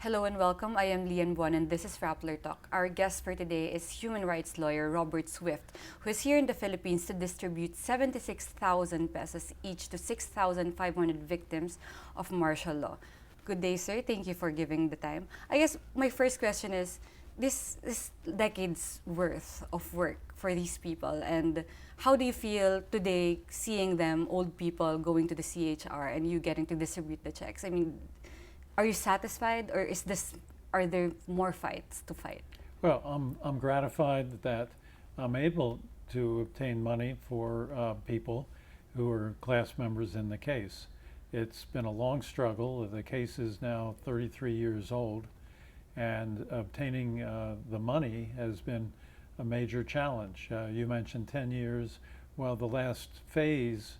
Hello and welcome. I am Lian Buon and this is Rappler Talk. Our guest for today is human rights lawyer Robert Swift, who is here in the Philippines to distribute 76,000 pesos each to 6,500 victims of martial law. Good day, sir. Thank you for giving the time. I guess my first question is, this decade's worth of work for these people, and how do you feel today seeing them, old people, going to the CHR and you getting to distribute the checks? I mean, are you satisfied, or are there more fights to fight? Well, I'm gratified that I'm able to obtain money for people who are class members in the case. It's been a long struggle. The case is now 33 years old, and obtaining the money has been a major challenge. You mentioned 10 years. Well, the last phase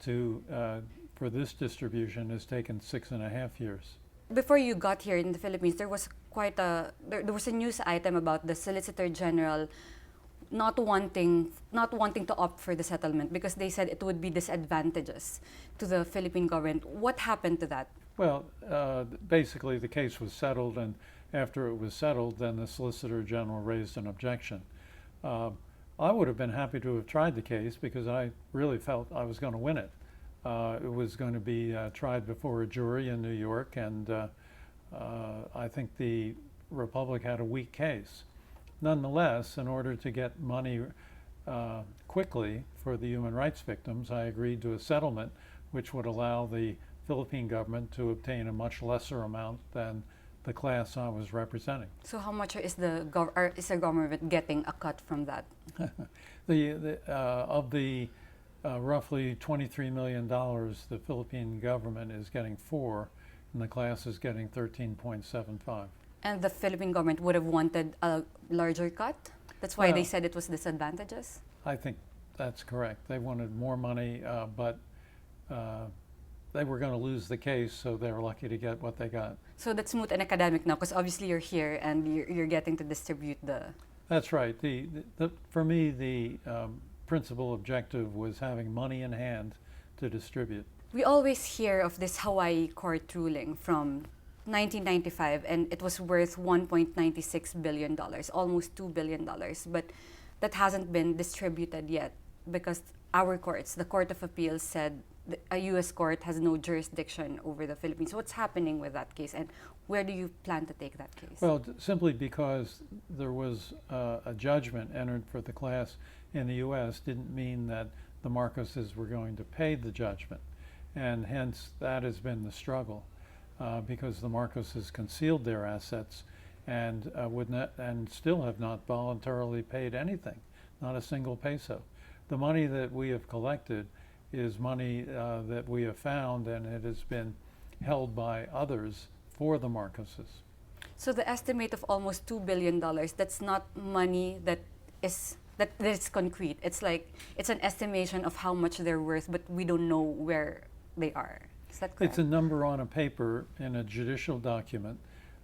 for this distribution has taken 6.5 years. Before you got here in the Philippines, there was there was a news item about the Solicitor General not wanting to opt for the settlement because they said it would be disadvantageous to the Philippine government. What happened to that? Well, basically the case was settled, and after it was settled, then the Solicitor General raised an objection. I would have been happy to have tried the case because I really felt I was going to win it. It was going to be tried before a jury in New York, and I think the Republic had a weak case. Nonetheless, in order to get money quickly for the human rights victims, I agreed to a settlement which would allow the Philippine government to obtain a much lesser amount than the class I was representing. So how much is the government getting a cut from that? Of the roughly $23 million, the Philippine government is getting 4, and the class is getting 13.75. And the Philippine government would have wanted a larger cut? That's why they said it was disadvantageous? I think that's correct. They wanted more money, but they were going to lose the case, so they were lucky to get what they got. So that's moot and academic now, because obviously you're here and you're getting to distribute the... That's right. For me, the principal objective was having money in hand to distribute. We always hear of this Hawaii court ruling from 1995, and it was worth $1.96 billion, almost $2 billion, but that hasn't been distributed yet because our courts, the Court of Appeals, said a U.S. court has no jurisdiction over the Philippines. What's happening with that case, and where do you plan to take that case? Well, simply because there was a judgment entered for the class in the U.S. didn't mean that the Marcoses were going to pay the judgment, and hence that has been the struggle, because the Marcoses concealed their assets and and still have not voluntarily paid anything, not a single peso. The money that we have collected is money that we have found, and it has been held by others for the Marcoses. So the estimate of almost $2 billion, that's not money that is concrete. It's like, it's an estimation of how much they're worth, but we don't know where they are. Is that correct? It's a number on a paper in a judicial document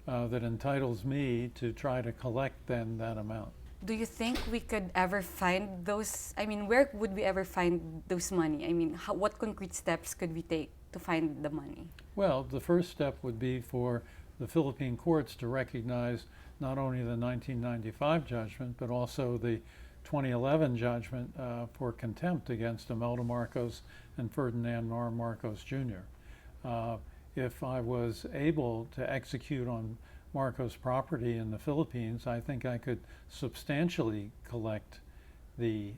that entitles me to try to collect then that amount. Do you think we could ever find those? I mean, where would we ever find those money? I mean, what concrete steps could we take to find the money? Well, the first step would be for the Philippine courts to recognize not only the 1995 judgment, but also the 2011 judgment for contempt against Imelda Marcos and Ferdinand R. Marcos Jr. If I was able to execute on Marcos property in the Philippines, I think I could substantially collect the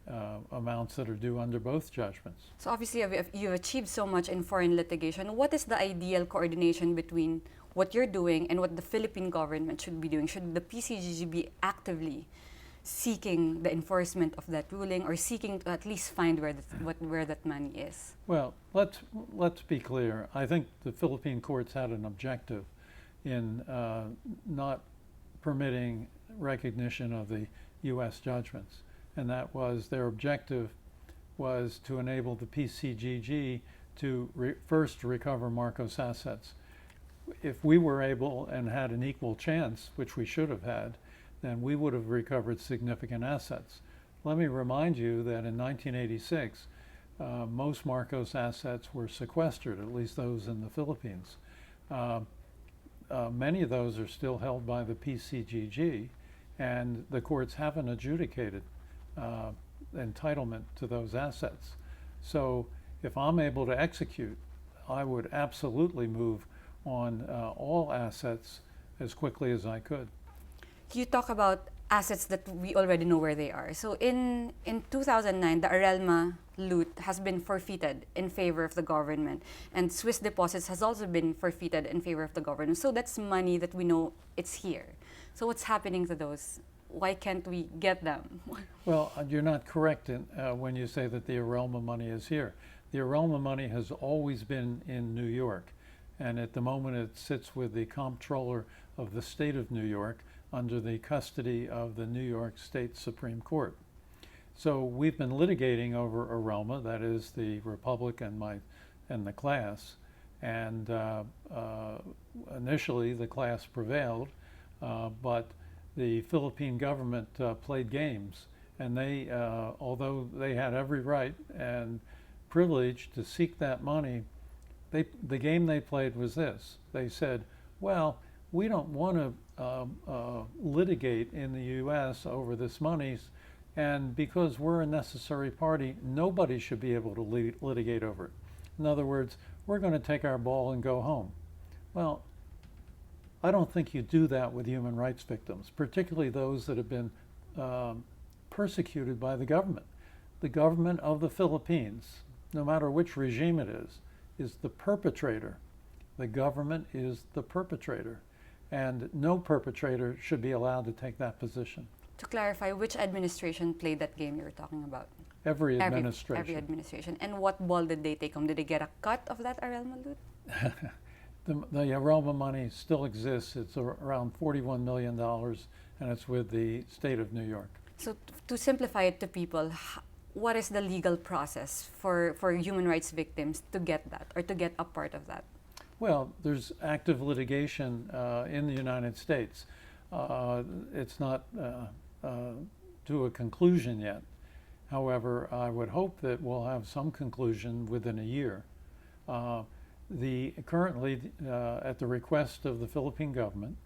amounts that are due under both judgments. So obviously you've achieved so much in foreign litigation. What is the ideal coordination between what you're doing and what the Philippine government should be doing? Should the PCGG be actively seeking the enforcement of that ruling, or seeking to at least find where that money is? Well, let's be clear. I think the Philippine courts had an objective in not permitting recognition of the U.S. judgments, and that was their objective was to enable the PCGG to first recover Marcos assets. If we were able and had an equal chance, which we should have had, then we would have recovered significant assets. Let me remind you that in 1986, most Marcos assets were sequestered, at least those in the Philippines. many of those are still held by the PCGG, and the courts haven't adjudicated entitlement to those assets. So if I'm able to execute, I would absolutely move on all assets as quickly as I could. You talk about assets that we already know where they are. So in 2009, the Arelma loot has been forfeited in favor of the government, and Swiss deposits has also been forfeited in favor of the government. So that's money that we know it's here. So what's happening to those? Why can't we get them? Well, you're not correct when you say that the Arelma money is here. The Arelma money has always been in New York, and at the moment it sits with the comptroller of the state of New York under the custody of the New York State Supreme Court. So we've been litigating over Roma, that is the Republic and the class, and initially the class prevailed, but the Philippine government played games, and they, although they had every right and privilege to seek that money, the game they played was this. They said, well, we don't want to litigate in the U.S. over this money, and because we're a necessary party, nobody should be able to litigate over it. In other words, we're going to take our ball and go home. Well, I don't think you do that with human rights victims, particularly those that have been persecuted by the government. The government of the Philippines, no matter which regime it is the perpetrator. The government is the perpetrator, and no perpetrator should be allowed to take that position. To clarify, which administration played that game you were talking about? Every administration. Every administration. And what ball did they take home? Did they get a cut of that Arelma loot? The Roma money still exists. It's around $41 million, and it's with the state of New York. So to simplify it to people, what is the legal process for human rights victims to get that or to get a part of that? Well, there's active litigation in the United States. It's not to a conclusion yet. However, I would hope that we'll have some conclusion within a year. Currently, at the request of the Philippine government,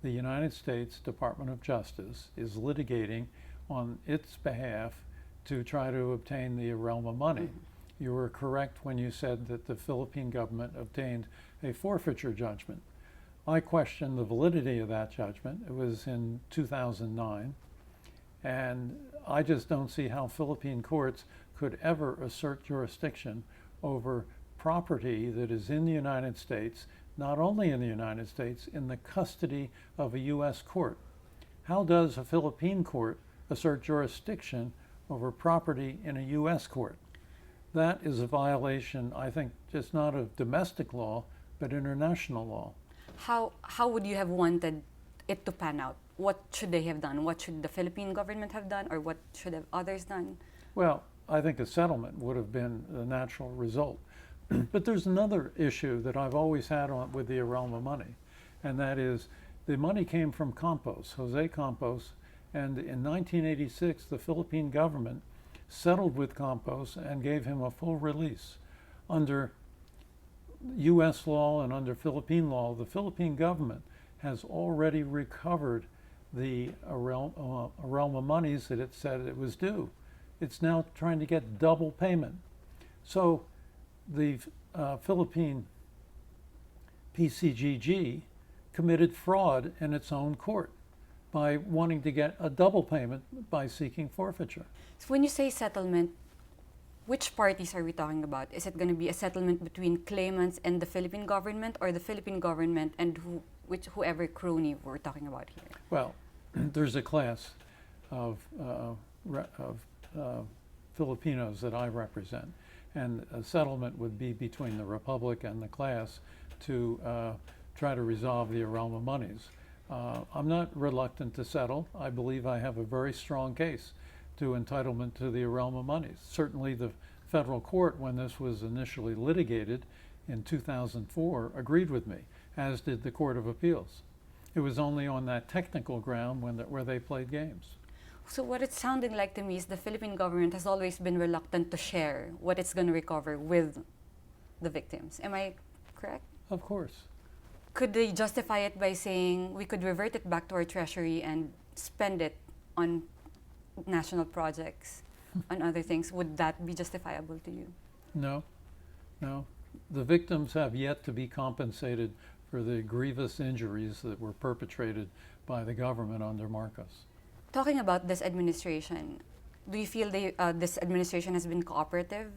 the United States Department of Justice is litigating on its behalf to try to obtain the Roma money. Mm-hmm. You were correct when you said that the Philippine government obtained a forfeiture judgment. I question the validity of that judgment. It was in 2009, and I just don't see how Philippine courts could ever assert jurisdiction over property that is in the United States, not only in the United States, in the custody of a U.S. court. How does a Philippine court assert jurisdiction over property in a U.S. court? That is a violation, I think, just not of domestic law, but international law. How would you have wanted it to pan out? What should they have done? What should the Philippine government have done, or what should have others done? Well, I think a settlement would have been the natural result. But there's another issue that I've always had with the Roma money, and that is the money came from Campos, Jose Campos, and in 1986 the Philippine government settled with Campos and gave him a full release. Under U.S. law and under Philippine law, the Philippine government has already recovered the Roma monies that it said it was due. It's now trying to get double payment. So the Philippine PCGG committed fraud in its own court by wanting to get a double payment by seeking forfeiture. So when you say settlement, which parties are we talking about? Is it going to be a settlement between claimants and the Philippine government, or the Philippine government and whoever crony we're talking about here? Well, there's a class of Filipinos that I represent, and a settlement would be between the Republic and the class to try to resolve the Roma monies. I'm not reluctant to settle. I believe I have a very strong case to entitlement to the Roma monies. Certainly the federal court, when this was initially litigated in 2004, agreed with me, as did the Court of Appeals. It was only on that technical ground where they played games. So what it's sounding like to me is the Philippine government has always been reluctant to share what it's going to recover with the victims. Am I correct? Of course. Could they justify it by saying we could revert it back to our treasury and spend it on national projects, on other things? Would that be justifiable to you? No, no. The victims have yet to be compensated for the grievous injuries that were perpetrated by the government under Marcos. Talking about this administration, do you feel this administration has been cooperative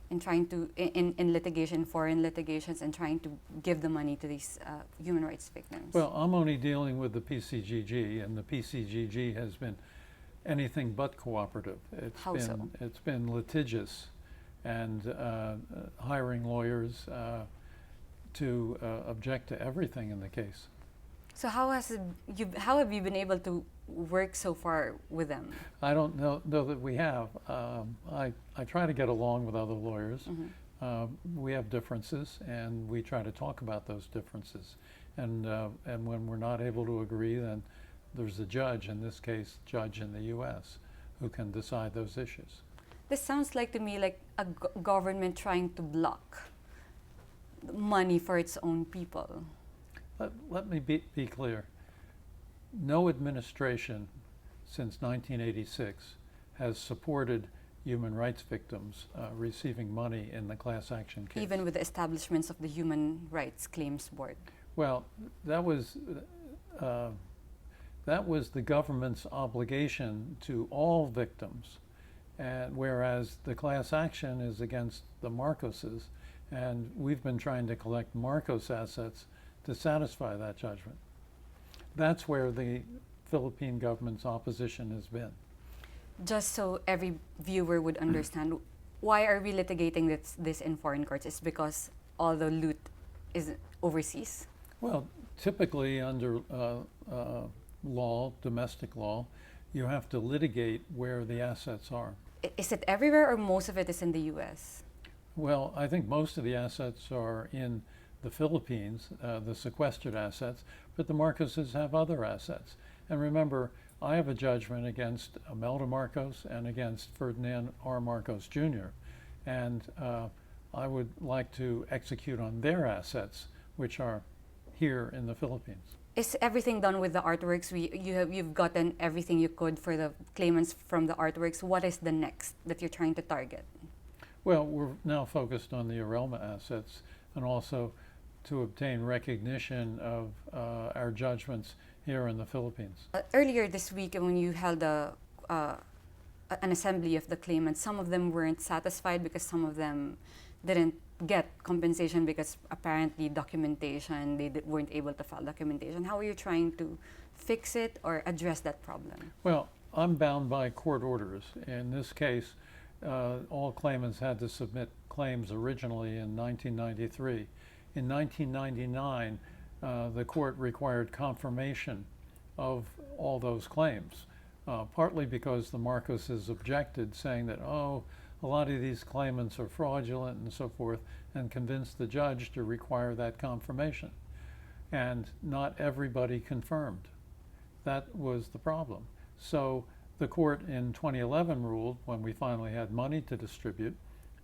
in trying to, in litigation, foreign litigations, and trying to give the money to these human rights victims? Well, I'm only dealing with the PCGG, and the PCGG has been anything but cooperative. How so? It's been litigious and hiring lawyers to object to everything in the case. So how have you been able to work so far with them? I don't know that we have. I try to get along with other lawyers. We have differences, and we try to talk about those differences. And when we're not able to agree, then there's a judge, in this case, judge in the U.S., who can decide those issues. This sounds like to me like a government trying to block money for its own people. Let me be clear. No administration since 1986 has supported human rights victims receiving money in the class action case. Even with the establishments of the Human Rights Claims Board. Well, that was the government's obligation to all victims, and whereas the class action is against the Marcoses, and we've been trying to collect Marcos assets to satisfy that judgment. That's where the Philippine government's opposition has been. Just so every viewer would understand, why are we litigating this in foreign courts? It's because all the loot is overseas? Well, typically under law, domestic law, you have to litigate where the assets are. Is it everywhere, or most of it is in the U.S.? Well, I think most of the assets are in the Philippines, the sequestered assets, but the Marcoses have other assets. And remember, I have a judgment against Imelda Marcos and against Ferdinand R. Marcos Jr. And I would like to execute on their assets, which are here in the Philippines. Is everything done with the artworks? You've gotten everything you could for the claimants from the artworks. What is the next that you're trying to target? Well, we're now focused on the Roma assets, and also to obtain recognition of our judgments here in the Philippines. Earlier this week, when you held an assembly of the claimants, some of them weren't satisfied because some of them didn't get compensation because apparently documentation, they weren't able to file documentation. How are you trying to fix it or address that problem? Well, I'm bound by court orders. In this case, all claimants had to submit claims originally in 1993. In 1999, the court required confirmation of all those claims, partly because the Marcoses objected, saying that, oh, a lot of these claimants are fraudulent and so forth, and convinced the judge to require that confirmation. And not everybody confirmed. That was the problem. So the court in 2011 ruled, when we finally had money to distribute,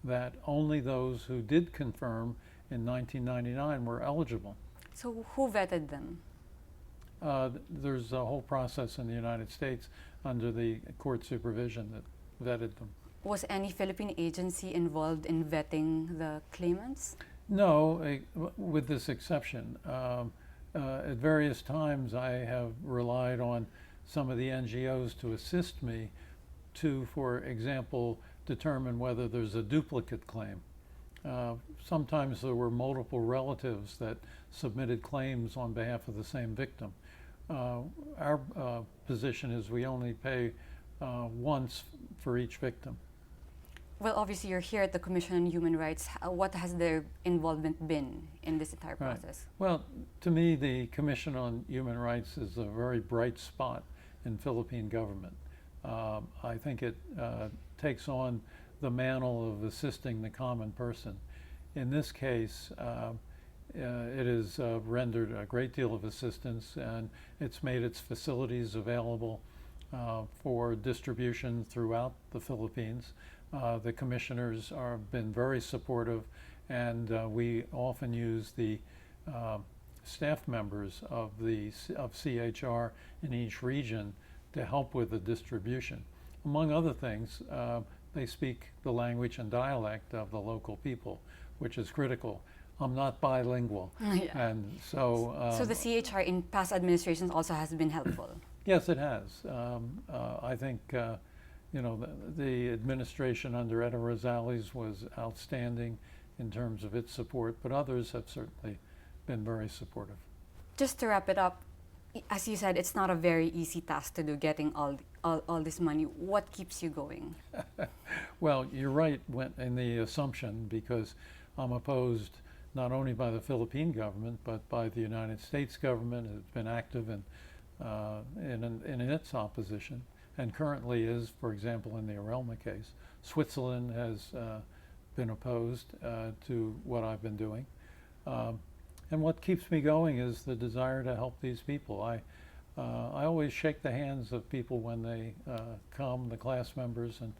that only those who did confirm in 1999 were eligible. So who vetted them? There's a whole process in the United States under the court supervision that vetted them. Was any Philippine agency involved in vetting the claimants? No, with this exception. At various times I have relied on some of the NGOs to assist me to, for example, determine whether there's a duplicate claim. Sometimes there were multiple relatives that submitted claims on behalf of the same victim. Our position is we only pay once for each victim. Well, obviously you're here at the Commission on Human Rights. What has their involvement been in this entire process? Well, to me, the Commission on Human Rights is a very bright spot in Philippine government. I think it takes on the mantle of assisting the common person. In this case, it has rendered a great deal of assistance, and it's made its facilities available for distribution throughout the Philippines. The commissioners have been very supportive, and we often use the staff members of CHR in each region to help with the distribution. Among other things, they speak the language and dialect of the local people, which is critical. I'm not bilingual, Yeah. and so So the CHR in past administrations also has been helpful. yes, it has. I think the administration under Etta Rosales was outstanding in terms of its support, but others have certainly been very supportive. Just to wrap it up, as you said, it's not a very easy task to do, getting all this money. What keeps you going? Well, you're right in the assumption, because I'm opposed not only by the Philippine government but by the United States government. It's been active in its opposition, and currently is, for example, in the Roma case. Switzerland has been opposed to what I've been doing. And what keeps me going is the desire to help these people. I always shake the hands of people when they come, the class members, and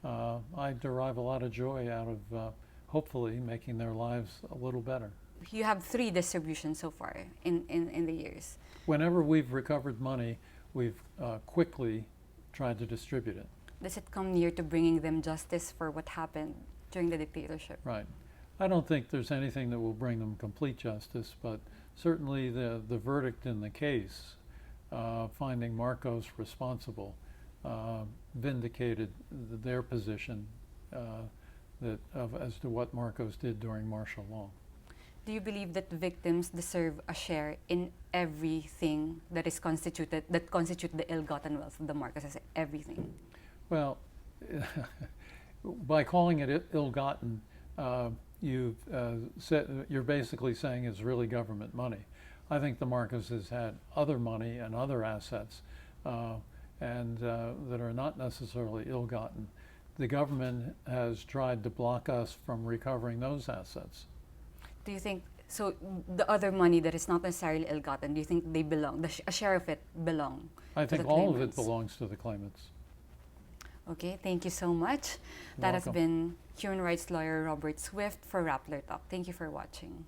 I derive a lot of joy out of hopefully making their lives a little better. You have 3 distributions so far in the years. Whenever we've recovered money, we've quickly tried to distribute it. Does it come near to bringing them justice for what happened during the dictatorship? Right. I don't think there's anything that will bring them complete justice, but certainly the verdict in the case, finding Marcos responsible, vindicated their position as to what Marcos did during martial law. Do you believe that victims deserve a share in everything that constitute the ill-gotten wealth of the Marcoses? Everything. Well, by calling it ill-gotten, you're basically saying it's really government money. I think the Marcoses had other money and other assets, and that are not necessarily ill-gotten. The government has tried to block us from recovering those assets. Do you think, so the other money that is not necessarily ill-gotten, do you think they belong, a share of it belong I to think the all of claimants? it belongs to the claimants. Okay, thank you so much. That has welcome. been human rights lawyer Robert Swift for Rappler Talk. Thank you for watching.